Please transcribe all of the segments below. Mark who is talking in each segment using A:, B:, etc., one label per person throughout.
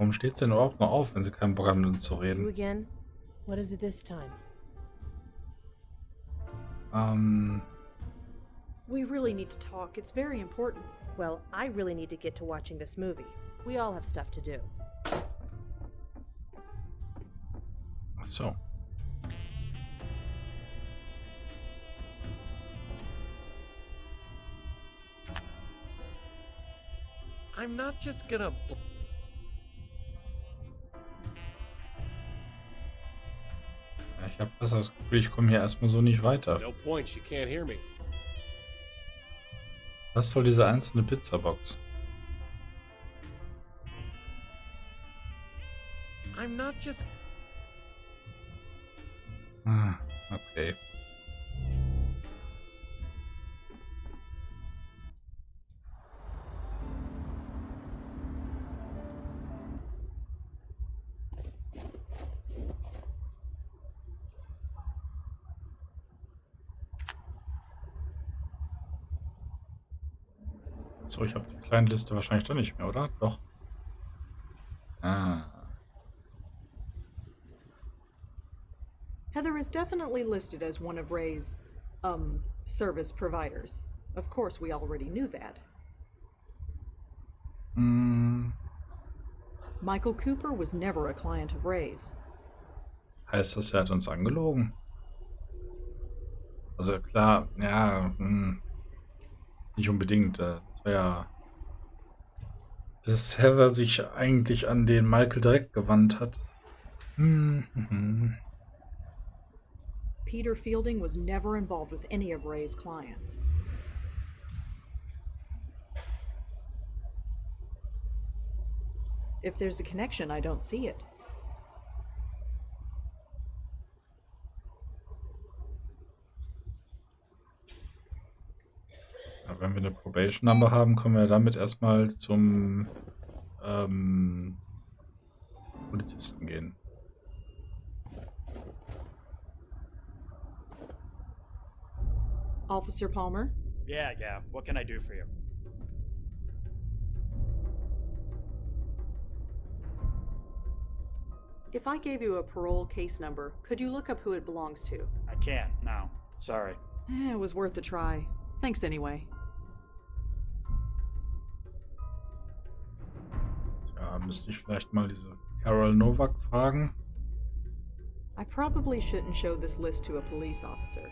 A: Warum steht sie denn überhaupt noch auf, wenn sie keinen Bock haben, mit uns zu
B: You
A: reden?
B: again? What is it this time?
C: We really need to talk. It's very important.
B: Well, I really need to get to watching this movie. We all have stuff to do.
A: Ach so.
D: I'm not just gonna.
A: Ja, ich habe das Gefühl, ich komme hier erstmal so nicht weiter.
D: No point. She can't hear me.
A: Was soll diese einzelne Pizzabox?
D: I'm not just.
A: Ah, okay. So, ich habe die kleine Liste wahrscheinlich doch nicht mehr, oder? Doch. Ah.
C: Heather is definitely listed as one of Ray's, service providers. Of course, we already knew that. Michael Cooper was never a client of Ray's.
A: Heißt das, er hat uns angelogen? Also klar, ja, nicht unbedingt. Das wäre, dass Heather sich eigentlich an den Michael direkt gewandt hat.
C: Peter Fielding was never involved with any of Ray's clients. If there's a connection, I don't see it.
A: Ja, wenn wir eine Probation Number haben, können wir damit erstmal zum Polizisten gehen.
C: Officer Palmer?
E: Yeah. What can I do for you?
C: If I gave you a parole case number, could you look up who it belongs to?
E: I can't, no. Sorry.
C: It was worth a try. Thanks anyway.
A: Ja, müsste ich vielleicht mal diese Carol Novak fragen.
C: I probably shouldn't show this list to a police officer.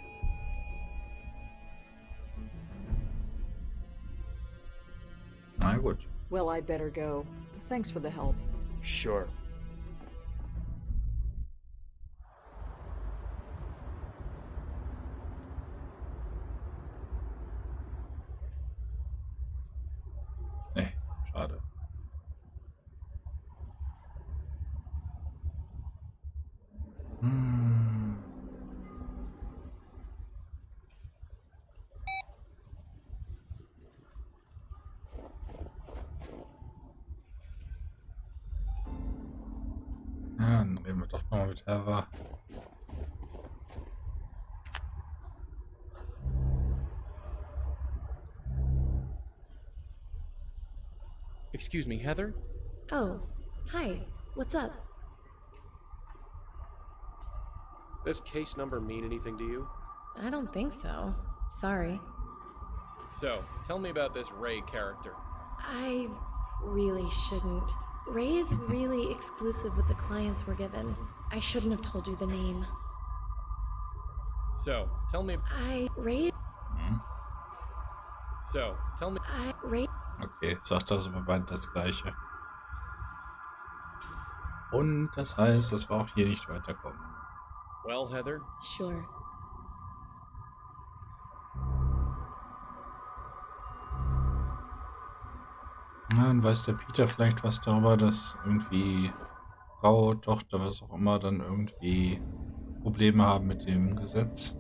A: Na gut.
C: Well, I'd better go. Thanks for the help.
E: Sure.
A: Nee, schade. Ja, dann reden wir doch nochmal mit Heather.
D: Excuse me, Heather?
F: Oh, hi. What's up?
D: Does case number mean anything to you?
F: I don't think so. Sorry.
D: So, tell me about this Ray character.
F: I really shouldn't. Ray is really exclusive with the clients we're given. I shouldn't have told you the name.
D: So, tell me. So, tell me.
F: Ray.
A: Okay, sagt das aber beide das Gleiche. Und das heißt, dass wir auch hier nicht weiterkommen.
D: Well, Heather?
F: Sure.
A: Na, dann weiß der Peter vielleicht was darüber, dass irgendwie Frau, Tochter, was auch immer, dann irgendwie Probleme haben mit dem Gesetz.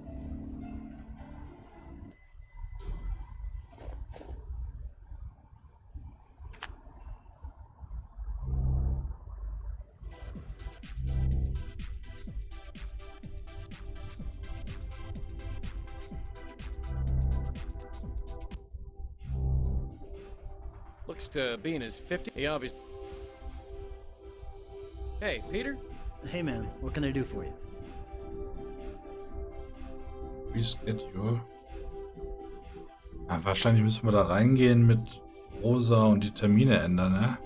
D: Looks to be in his 50s. He obviously. Hey, Peter?
G: Hey man, what can I do for you?
A: Reschedule. Ja, wahrscheinlich müssen wir da reingehen mit Rosa und die Termine ändern, ne?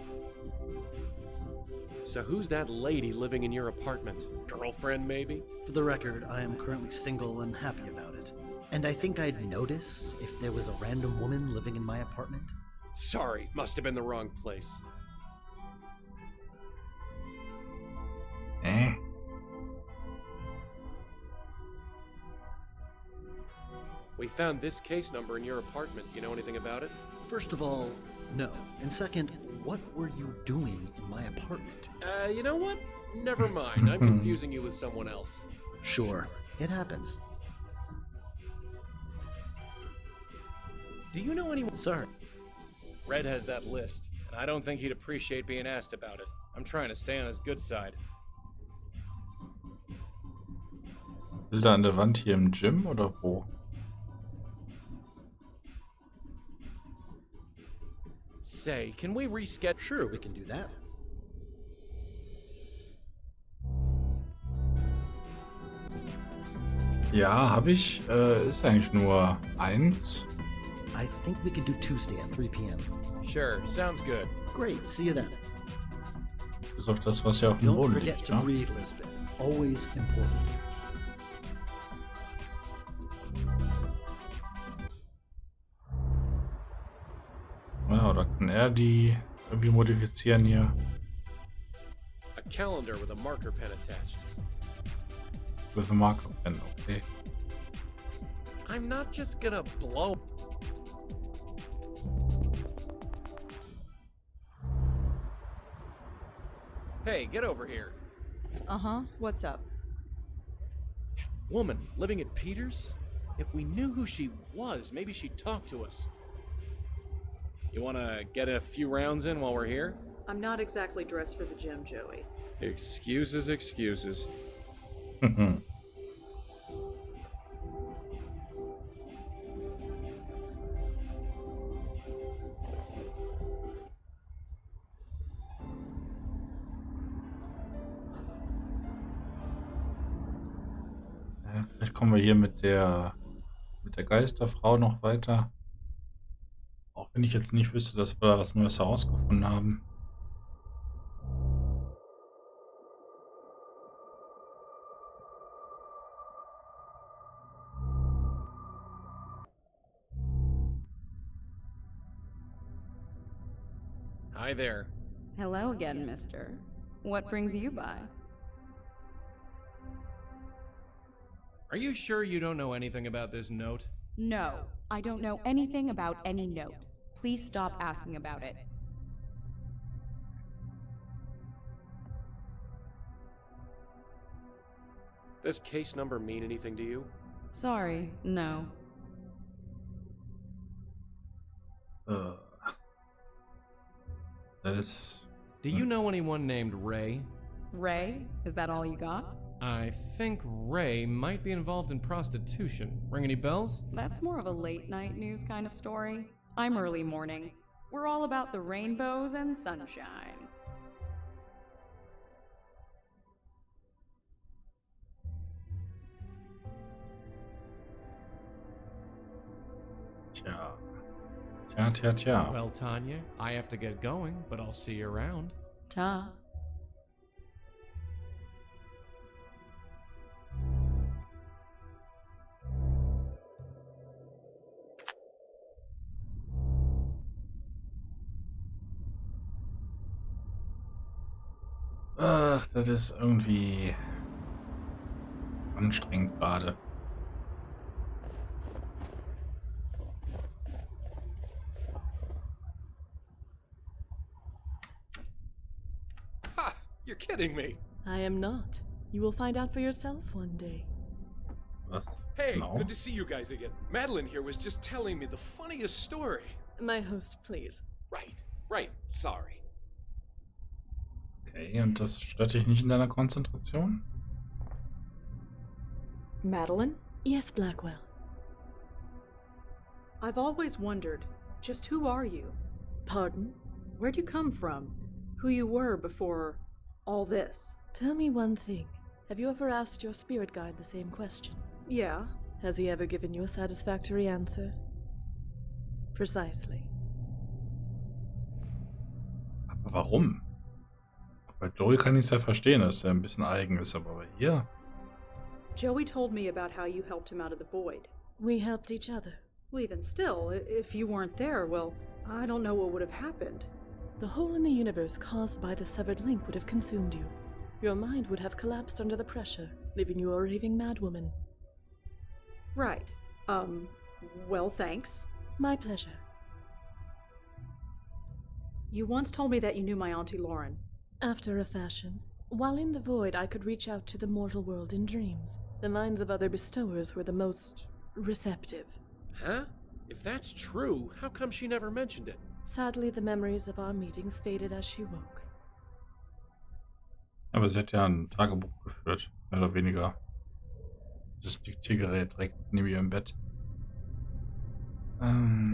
D: So who's that lady living in your apartment? Girlfriend, maybe?
G: For the record, I am currently single and happy about it. And I think I'd notice if there was a random woman living in my apartment.
D: Sorry, must have been the wrong place. We found this case number in your apartment. Do you know anything about it?
G: First of all, no. And second, what were you doing in my apartment?
D: You know what? Never mind. I'm confusing you with someone else.
G: Sure, it happens.
D: Do you know anyone?
G: Sorry.
D: Red has that list, and I don't think he'd appreciate being asked about it. I'm trying to stay on his good side.
A: Bilder an der Wand hier im Gym oder wo?
D: Say, can we reschedule?
G: Sure, we can do that.
A: Ja, habe ich. Ist eigentlich nur 1.
G: I think we can do Tuesday at 3 p.m.
D: Sure, sounds good.
G: Great, see you then.
A: Bis auf das, was hier auf dem
G: Don't
A: Boden
G: forget
A: liegt,
G: to
A: ne?
G: breathe, Lisbeth. Always important.
A: Ja, oder kann er die irgendwie modifizieren hier?
D: A calendar with a marker pen attached.
A: With a marker pen, okay.
D: I'm not just gonna blow. Hey, get over here.
C: Uh-huh. What's up?
D: Woman living at Peter's? If we knew who she was, maybe she'd talk to us. You wanna get a few rounds in while we're here?
C: I'm not exactly dressed for the gym, Joey.
D: Excuses, excuses.
A: Vielleicht kommen wir hier mit der Geisterfrau noch weiter. Auch wenn ich jetzt nicht wüsste, dass wir da was Neues herausgefunden haben.
D: Hi there.
H: Hello again, mister. What brings you by?
D: Are you sure you don't know anything about this note?
H: No, I don't know anything about any note. Please stop asking about it.
D: Does case number mean anything to you?
H: Sorry, no.
A: That is...
D: Do you know anyone named Ray?
H: Ray? Is that all you got?
D: I think Ray might be involved in prostitution. Ring any bells?
H: That's more of a late night news kind of story. I'm early morning. We're all about the rainbows and sunshine.
A: Tja.
D: Well, Tanya, I have to get going, but I'll see you around.
H: Ta.
A: Ach, das ist irgendwie anstrengend gerade.
D: Ha! You're kidding me.
I: I am not. You will find out for yourself one day.
A: Was?
J: Hey,
A: Genau.
J: good to see you guys again. Madeline here was just telling me the funniest story.
I: My host, please.
J: Right, sorry.
A: Okay, und das stört dich nicht in deiner Konzentration?
C: Madeline?
I: Yes, Blackwell.
C: I've always wondered, just who are you?
I: Pardon?
C: Where'd you come from? Who you were before
B: all this?
I: Tell me one thing. Have you ever asked your spirit guide the same question?
B: Yeah.
I: Has he ever given you a satisfactory answer? Precisely.
A: Aber warum? Bei Joey kann ich es ja verstehen, dass er ein bisschen eigen ist, aber hier...
C: Joey told me about how you helped him out of the void.
I: We helped each other.
C: Well, even still, if you weren't there, well, I don't know what would have happened.
I: The hole in the universe caused by the severed link would have consumed you. Your mind would have collapsed under the pressure, leaving you a raving madwoman.
C: Right. Well, thanks.
I: My pleasure.
C: You once told me that you knew my Auntie Lauren.
I: After a fashion. While in the void, I could reach out to the mortal world in dreams. The minds of other bestowers were the most receptive.
D: Huh? If that's true, how come she never mentioned it?
I: Sadly, the memories of our meetings faded as she woke.
A: Aber sie hat ja ein Tagebuch geführt, mehr oder weniger. Das Diktiergerät direkt neben ihrem Bett.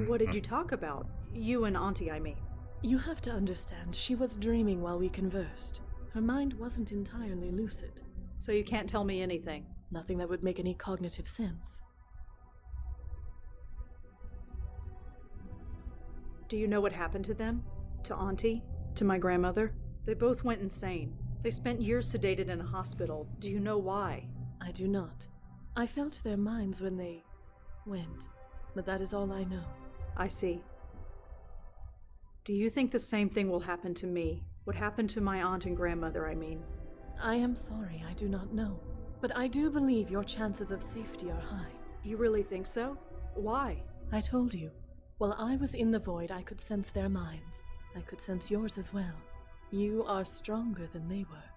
C: What did you talk about? You and Auntie, I mean.
I: You have to understand, she was dreaming while we conversed. Her mind wasn't entirely lucid.
C: So you can't tell me anything?
I: Nothing that would make any cognitive sense.
C: Do you know what happened to them? To Auntie? To my grandmother? They both went insane. They spent years sedated in a hospital. Do you know why?
I: I do not. I felt their minds when they went, but that is all I know.
C: I see. Do you think the same thing will happen to me? What happened to my aunt and grandmother, I mean?
I: I am sorry, I do not know. But I do believe your chances of safety are high.
C: You really think so? Why?
I: I told you. While I was in the void, I could sense their minds. I could sense yours as well. You are stronger than they were.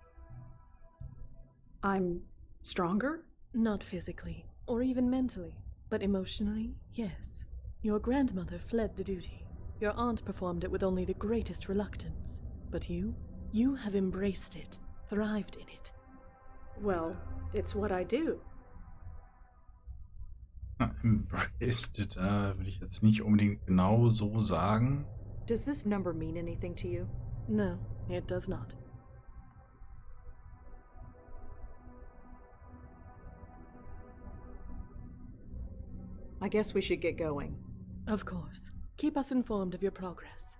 C: I'm stronger?
I: Not physically, or even mentally, but emotionally, yes. Your grandmother fled the duty. Your aunt performed it with only the greatest reluctance. But you have embraced it, thrived in it.
C: Well, it's what I do.
A: Embraced it, würde ich jetzt nicht unbedingt genau so sagen.
C: Does this number mean anything to you?
I: No, it does not.
C: I guess we should get going.
I: Of course. Keep us informed of your progress.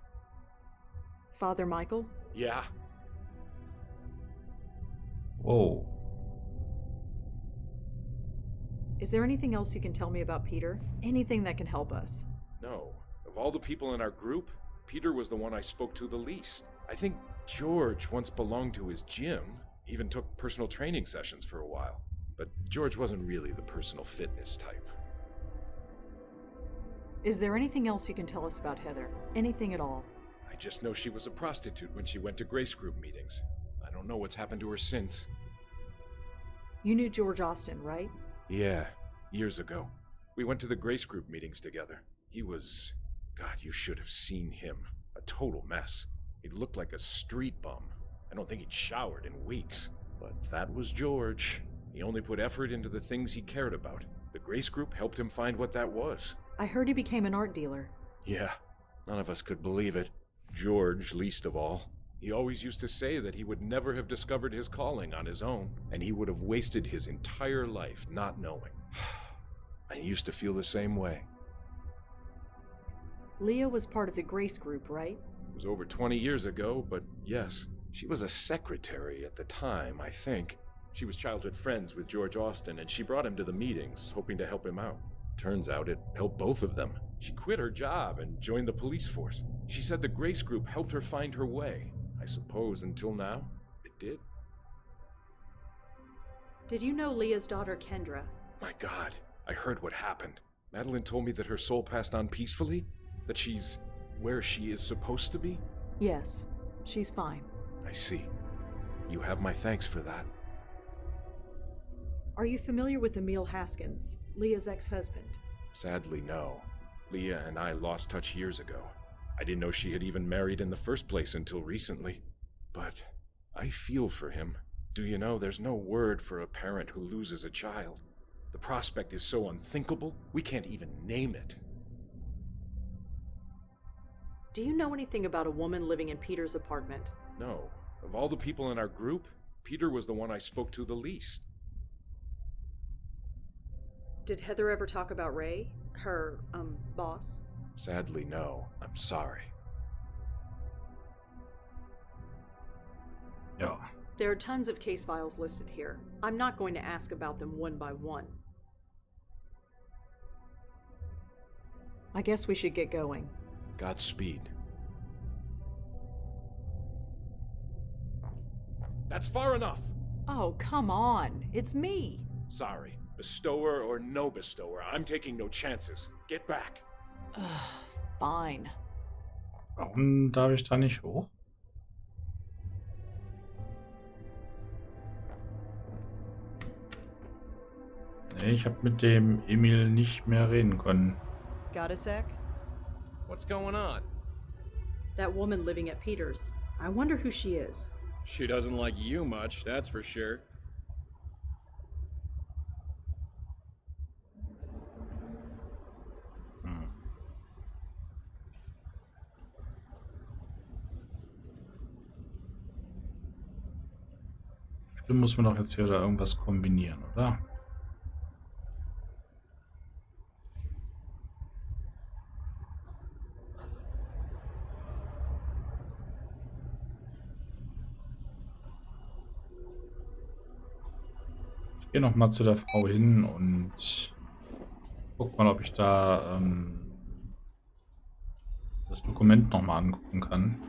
C: Father Michael?
D: Yeah.
A: Whoa.
C: Is there anything else you can tell me about Peter? Anything that can help us?
J: No. Of all the people in our group, Peter was the one I spoke to the least. I think George once belonged to his gym, even took personal training sessions for a while. But George wasn't really the personal fitness type.
C: Is there anything else you can tell us about Heather? Anything at all?
J: I just know she was a prostitute when she went to Grace Group meetings. I don't know what's happened to her since.
C: You knew George Austin, right?
J: Yeah, years ago. We went to the Grace Group meetings together. He was... God, you should have seen him. A total mess. He looked like a street bum. I don't think he'd showered in weeks. But that was George. He only put effort into the things he cared about. The Grace Group helped him find what that was.
C: I heard he became an art dealer.
J: Yeah, none of us could believe it. George, least of all. He always used to say that he would never have discovered his calling on his own, and he would have wasted his entire life not knowing. I used to feel the same way.
C: Leah was part of the Grace Group, right?
J: It was over 20 years ago, but yes. She was a secretary at the time, I think. She was childhood friends with George Austin, and she brought him to the meetings, hoping to help him out. Turns out it helped both of them. She quit her job and joined the police force. She said the Grace Group helped her find her way. I suppose until now, it did.
C: Did you know Leah's daughter, Kendra?
J: My God, I heard what happened. Madeline told me that her soul passed on peacefully? That she's where she is supposed to be?
C: Yes, she's fine.
J: I see. You have my thanks for that.
C: Are you familiar with Emil Haskins, Leah's ex-husband?
J: Sadly, no. Leah and I lost touch years ago. I didn't know she had even married in the first place until recently. But I feel for him. Do you know, there's no word for a parent who loses a child. The prospect is so unthinkable, we can't even name it.
C: Do you know anything about a woman living in Peter's apartment?
J: No. Of all the people in our group, Peter was the one I spoke to the least.
C: Did Heather ever talk about Ray? Her, boss?
J: Sadly, no. I'm sorry.
A: Ja.
C: There are tons of case files listed here. I'm not going to ask about them one by one. I guess we should get going.
J: Godspeed. That's far enough!
C: Oh, come on. It's me.
J: Sorry. Bestower or no bestower, I'm taking no chances. Get back.
C: Fine.
A: Warum darf ich da nicht hoch? Nee, ich habe mit dem Emil nicht mehr reden können.
B: Got a sec?
D: What's going on?
C: That woman living at Peter's. I wonder who she is.
D: She doesn't like you much, that's for sure.
A: Bestimmt muss man doch jetzt hier da irgendwas kombinieren, oder? Ich gehe noch mal zu der Frau hin und guck mal, ob ich da das Dokument noch mal angucken kann.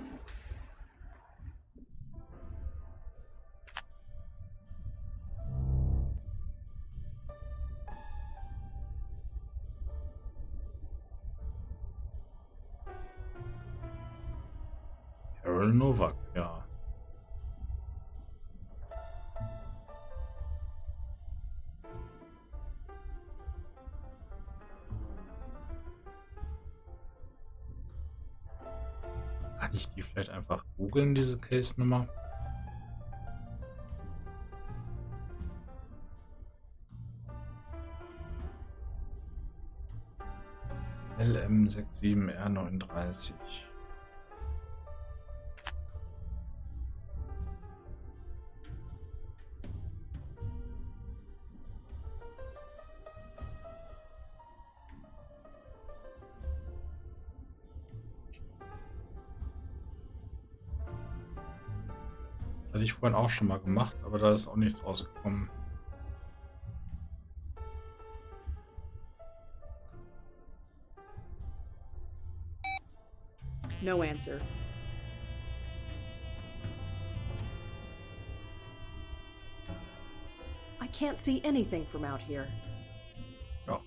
A: Novak, ja. Kann ich die vielleicht einfach googeln, diese Case-Nummer? LM67R39. Hatte ich vorhin auch schon mal gemacht, aber da ist auch nichts rausgekommen.
C: No answer. I can't see anything from out here.
A: Ja.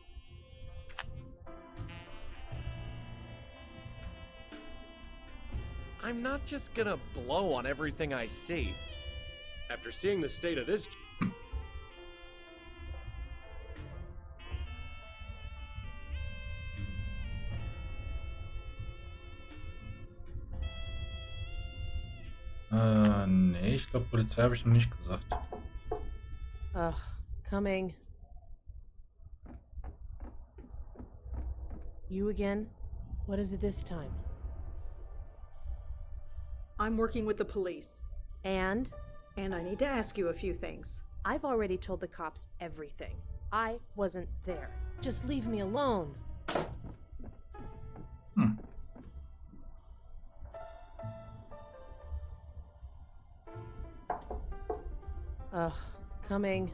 D: I'm not just gonna blow on everything I see. After seeing the state of this...
A: Nee, ich glaube, Polizei habe ich noch nicht gesagt.
B: Ugh, coming. You again? What is it this time?
C: I'm working with the police.
B: And?
C: And I need to ask you a few things.
B: I've already told the cops everything. I wasn't there. Just leave me alone. Ugh, coming.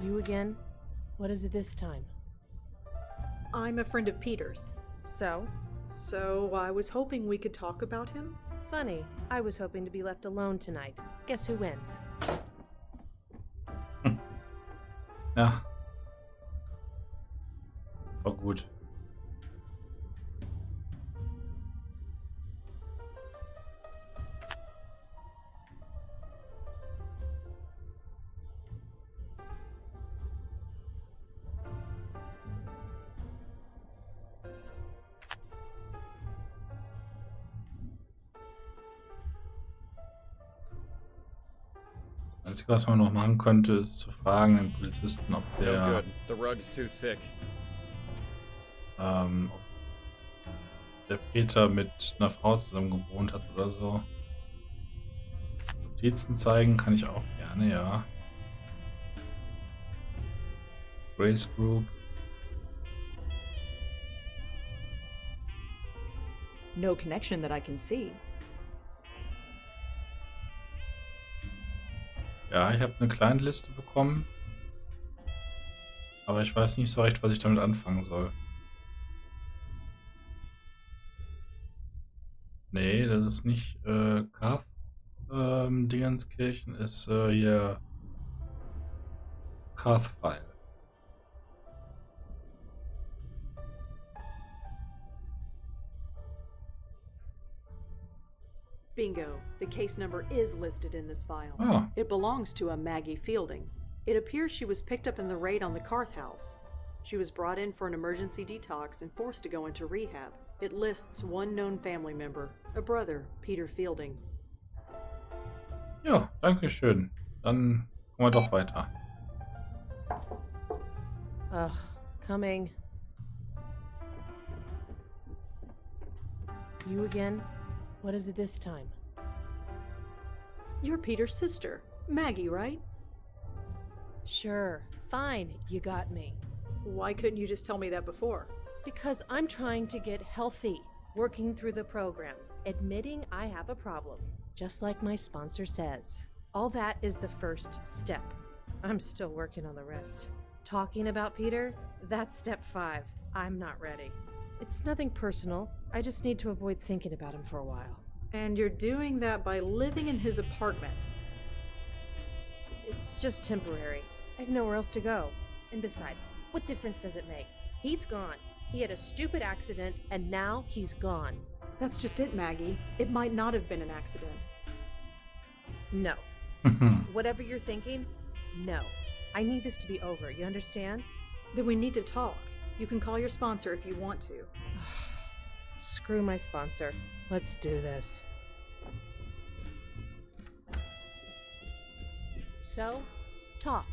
B: You again? What is it this time?
C: I'm a friend of Peter's.
B: So?
C: So I was hoping we could talk about him.
B: Funny. I was hoping to be left alone tonight. Guess who wins?
A: Ja. War gut. Das Einzige, was man noch machen könnte, ist zu fragen den Polizisten, ob
D: No
A: der
D: good. The rug's too thick.
A: der Peter mit einer Frau zusammen gewohnt hat oder so. Notizen zeigen kann ich auch gerne, ja. Grace Group.
C: No connection that I can see.
A: Ja, ich habe eine kleine Liste bekommen. Aber ich weiß nicht so recht, was ich damit anfangen soll. Nee, das ist nicht Kath. Dingenskirchen ist hier Kath-File.
C: Bingo. The case number is listed in this file.
A: Ah.
C: It belongs to a Maggie Fielding. It appears she was picked up in the raid on the Carth house. She was brought in for an emergency detox and forced to go into rehab. It lists one known family member, a brother, Peter Fielding.
A: Ja, danke schön. Dann kommen wir doch weiter.
B: Ugh, coming. You again? What is it this time?
C: You're Peter's sister, Maggie, right?
B: Sure, fine, you got me.
C: Why couldn't you just tell me that before?
B: Because I'm trying to get healthy, working through the program, admitting I have a problem, just like my sponsor says. All that is the first step. I'm still working on the rest. Talking about Peter, that's step 5. I'm not ready. It's nothing personal. I just need to avoid thinking about him for a while.
C: And you're doing that by living in his apartment.
B: It's just temporary. I have nowhere else to go. And besides, what difference does it make? He's gone. He had a stupid accident, and now he's gone.
C: That's just it, Maggie. It might not have been an accident.
B: No. Whatever you're thinking, no. I need this to be over, you understand?
C: Then we need to talk. You can call your sponsor if you want to.
B: Screw my sponsor. Let's do this. So, talk.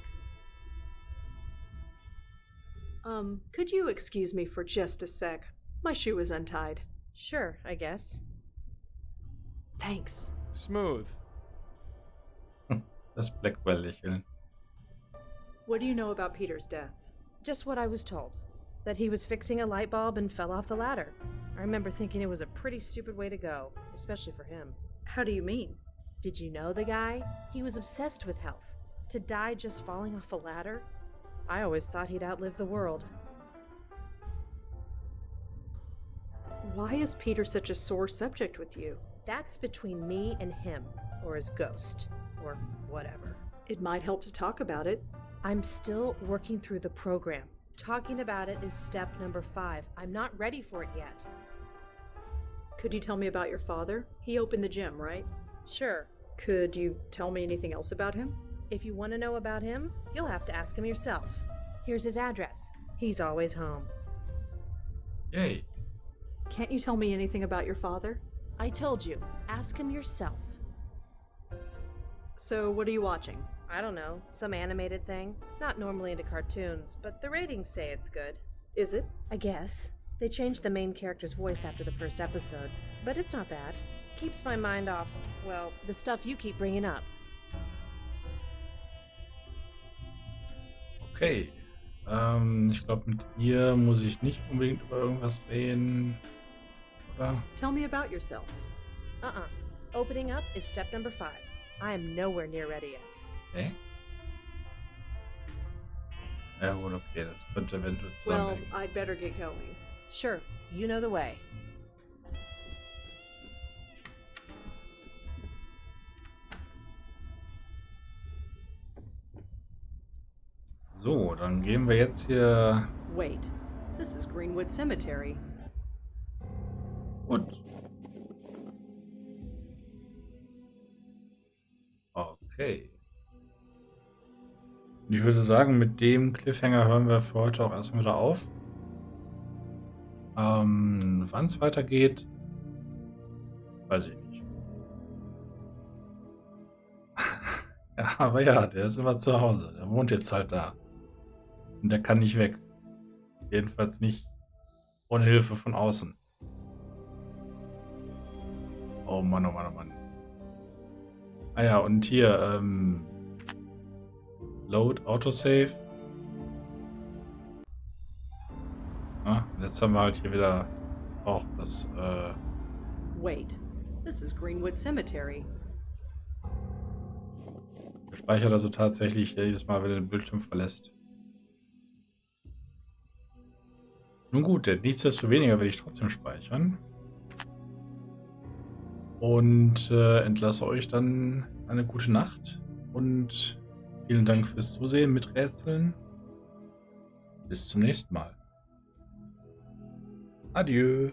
C: Could you excuse me for just a sec? My shoe is untied.
B: Sure, I guess.
C: Thanks.
D: Smooth.
A: Das Blackwell-Lächeln.
C: What do you know about Peter's death?
B: Just what I was told. That he was fixing a light bulb and fell off the ladder. I remember thinking it was a pretty stupid way to go, especially for him.
C: How do you mean?
B: Did you know the guy? He was obsessed with health. To die just falling off a ladder? I always thought he'd outlive the world.
C: Why is Peter such a sore subject with you?
B: That's between me and him, or his ghost, or whatever.
C: It might help to talk about it.
B: I'm still working through the program. Talking about it is step number 5. I'm not ready for it yet.
C: Could you tell me about your father? He opened the gym, right?
B: Sure.
C: Could you tell me anything else about him?
B: If you want to know about him, you'll have to ask him yourself. Here's his address. He's always home.
A: Yay.
C: Can't you tell me anything about your father?
B: I told you. Ask him yourself.
C: So, what are you watching?
B: I don't know. Some animated thing. Not normally into cartoons, but the ratings say it's good.
C: Is it?
B: I guess. They changed the main character's voice after the first episode, but it's not bad. Keeps my mind off, well, the stuff you keep bringing up.
A: Okay. Ich glaube, mit ihr muss ich nicht unbedingt über irgendwas reden. Oder?
C: Tell me about yourself.
B: Opening up is step number 5. I am nowhere near ready yet.
A: Okay. Ja gut, okay, das könnte eventuell
C: Well,
A: zusammenhängen.
C: I'd better get going.
B: Sure, you know the way.
A: So, dann gehen wir jetzt hier.
C: Wait, this is Greenwood Cemetery.
A: Gut. Okay. Und ich würde sagen, mit dem Cliffhanger hören wir für heute auch erstmal wieder auf. Wann es weitergeht, weiß ich nicht. Ja, aber ja, der ist immer zu Hause. Der wohnt jetzt halt da. Und der kann nicht weg. Jedenfalls nicht ohne Hilfe von außen. Oh Mann, oh Mann, oh Mann. Ah ja, und hier, Load, Autosave. Ah, jetzt haben wir halt hier wieder auch das,
C: Wait, this is Greenwood Cemetery.
A: gespeichert also tatsächlich jedes Mal, wenn er den Bildschirm verlässt. Nun gut, nichtsdestoweniger werde ich trotzdem speichern. Und entlasse euch dann eine gute Nacht. Und vielen Dank fürs Zusehen mit Rätseln. Bis zum nächsten Mal. Adieu.